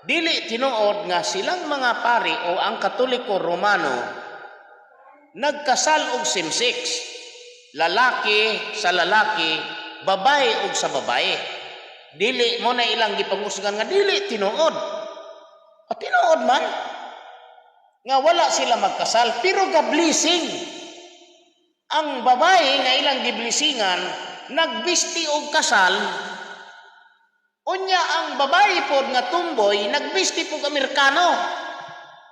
dili tinuod nga silang mga pari o ang Katoliko Romano nagkasal og same-sex, lalaki sa lalaki, babae og sa babae. Dili mo na ilang gipangusgan nga dili tinuod. At tinuod man nga wala sila magkasal pero ga-blessing. Ang babae nga ilang giblisingan nagbisti og kasal. Unya ang babae pod nga tumboy nagbisti pod Amerikano.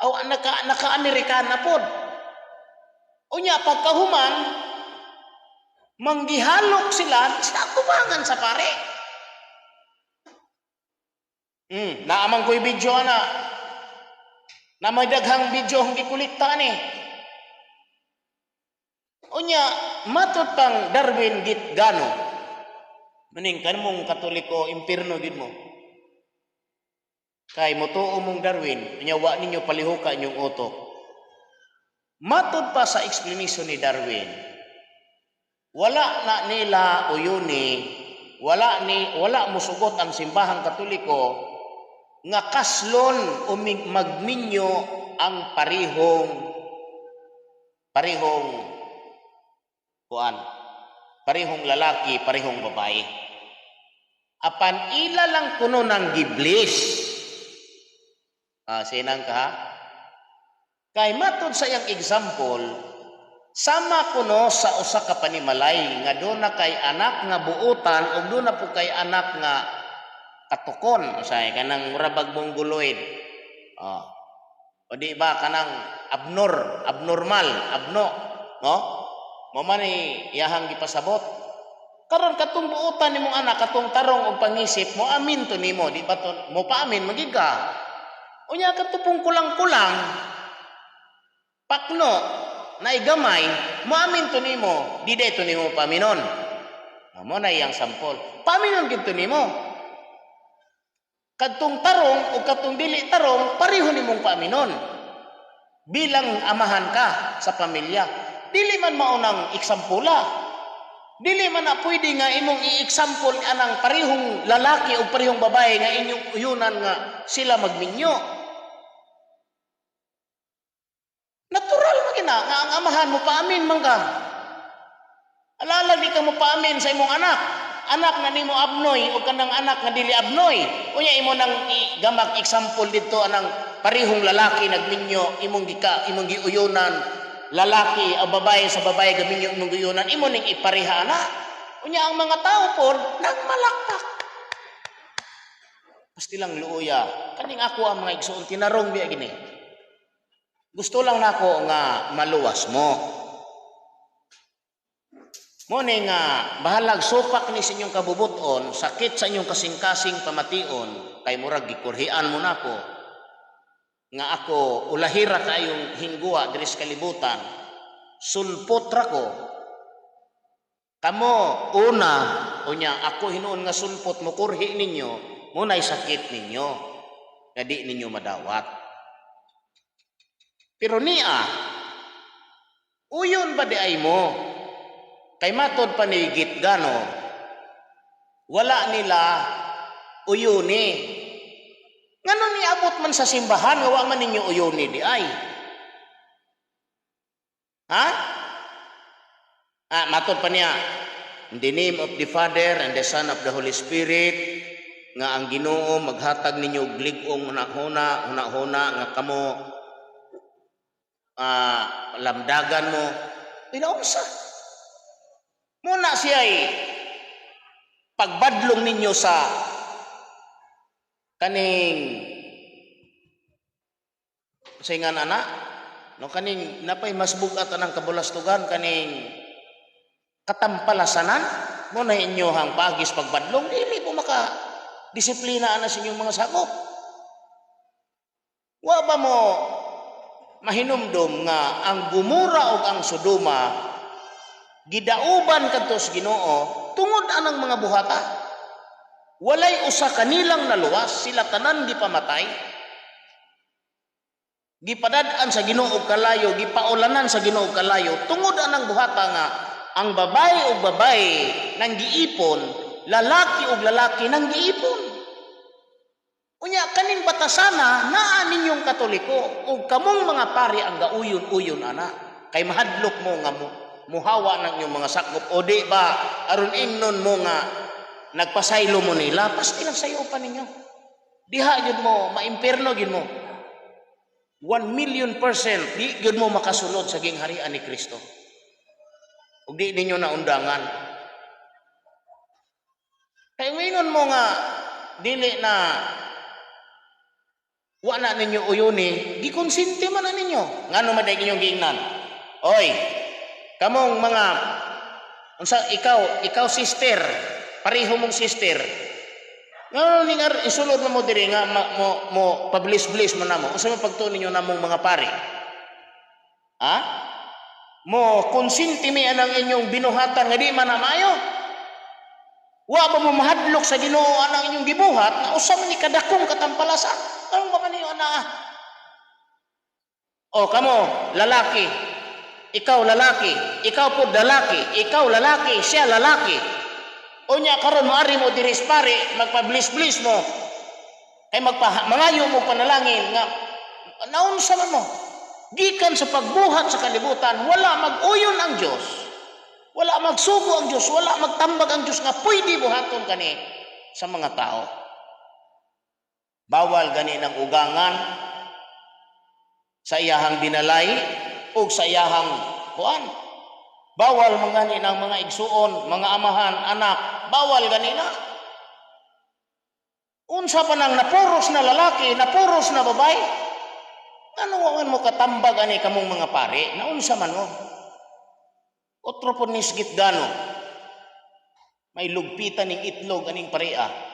O naka-Amerikana pod. Unya pagkahuman manggihalok sila sa tubangan sa pare. Naamang ko'y video na may daghang video ang gikulikta ni. Unya matot pang Darwin git gano. Maning kanmong Katoliko impierno gid mo. Kay motuo mong Darwin, unya wa ninyo palihuka inyong utok. Matud pa sa explanation ni Darwin, wala na nila uyuni, wala musugot ang simbahang Katoliko nga kaslon o magminyo ang parihong lalaki, parihong babae. Apan ila lang kuno ng giblis. Sinang ka? Kay matod sa iyang example, sama kuno sa usa ka panimalay nga doon na kay anak nga buutan o doon na po kay anak nga katukon. Usay kanang murabag mongoloid. O di ba kanang abnormal, no? Mama ni iyahang gipasabot. Karon katong buutan nimong anak, katong tarong og pangisip mo amin to nimo, di ba to mo paamin magid ka. Unya katupong kulang-kulang pakno na igamay mo amin to nimo, di day to nimo paaminon. Amo na iyang sampol. Paaminon gid to nimo. Katong tarong o katong dili tarong pareho nimong paaminon. Bilang amahan ka sa pamilya, dili man maunang eksampula. Dili man na pwede nga imong i-example anang parehong lalaki o parehong babae nga inyong uyunan nga sila magminyo. Natural magina nga ang amahan mo paamin man ka. Alala di ka mo paamin sa imong anak. Anak na nimo abnoy o kanang anak nga dili abnoy. Unya imo nang gamag example dito anang parehong lalaki nagminyo imong giuyunan. Lalaki o babae sa babae gaminyo imong guyunan imo ning ipareha na. Unya ang mga tao pod nagmalakpak. Pasti lang luoya. Kaning ako ang mga igsoon tinarong biya gini. Gusto lang nako nga maluwas mo. Mo ni nga bahalag supak ni sa inyong kabubuton, sakit sa inyong kasing-kasing pamation, kay murag gikurhian mo nako. Nga ako ulahira kayong hingguwa diri sa kalibutan. Sulpot ra ko. Kamo una unya ako hinuon nga sulpot mo kurhi ninyo, munay sakit ninyo. Nga di ninyo madawat. Pero niya uyon ba di ay mo? Kay matod pa ni Git Gano, wala nila uyuni. Ngano ni abot man sa simbahan, gawa man ninyo uyuni di ay. Ha? Matod pa niya, in the name of the Father and the Son of the Holy Spirit, nga ang Ginoo maghatag ninyo glig-ong hunahuna nga kamo lamdagan mo. Pinaunsa. Muna siya pagbadlong ninyo sa kaning saingan anak no kaning napay mas bugat anang kabulastugan kaning katampalasanan mo na inyo hang pagis pagbadlong dili po maka disiplina ana sa inyong mga sakop. Wa ba mo mahinumdom nga ang Gomora ug ang Sodoma gidauban kadtos Ginoo tungod anang mga buhata. Walay usa kanilang naluwas, sila tanan gipamatay. Gipadad-an sa Ginoo kalayo, gipaulanan sa Ginoo kalayo tungod anang buhata nga ang babae ug babae nang giipon, lalaki ug lalaki nang giipon. Unya kaning batasana naa ninyong Katoliko ug kamong mga pari ang gauyon-uyon ana kay mahadlok mo nga muhawa ng inyong mga sakop o di ba aron ingnon mo nga nagpasaylo mo nila pas ilang sayo pa ninyo diha gyud mo maimperno gyud mo 1,000,000% di gyud mo makasulod sa gingharian ni Kristo ug di ninyo naundangan kay ingon mo nga dili na wala ninyo uyuni, gikonsinti man na ninyo. Ngano maday inyong giingnan? Oy, kamong mga, unsa ikaw sister, pareho mong sister. Ngano ningar isulod mo diri nga mo pablis-blis mo namo. Unsa man pagtuon ninyo namong mga pare? Ha? Mo konsinti mi anang inyong binuhatan nga di man na maayo? Wa ba mo mahadlok sa Ginoo anang inyong gibuhat nga usa man ni kadakong katampalasan? Anong ba kaniyo na? O kamo, lalaki. Ikaw lalaki. Ikaw po lalaki. Ikaw lalaki. Siya lalaki. O niya karon maari mo diris pare, magpablis-blis mo. Kay mangayo mo panalangin nga naunsa man mo. Gikan sa pagbuhat sa kalibutan, wala mag-uyon ang Dios. Wala magsugo ang Dios, wala magtambag ang Dios nga pwede buhaton kani sa mga tao. Bawal gani ng ugangan sa iyahang binalay o sa iyahang kuan. Bawal mangani ng mga igsuon, mga amahan, anak. Bawal gani na. Unsa pa nang napuros na lalaki, napuros na babae. Ano man mo katambag ani kamong mga pare? Naunsa man mo? Otro po nisgit gano. May lugpitan ning itlog aning pareha.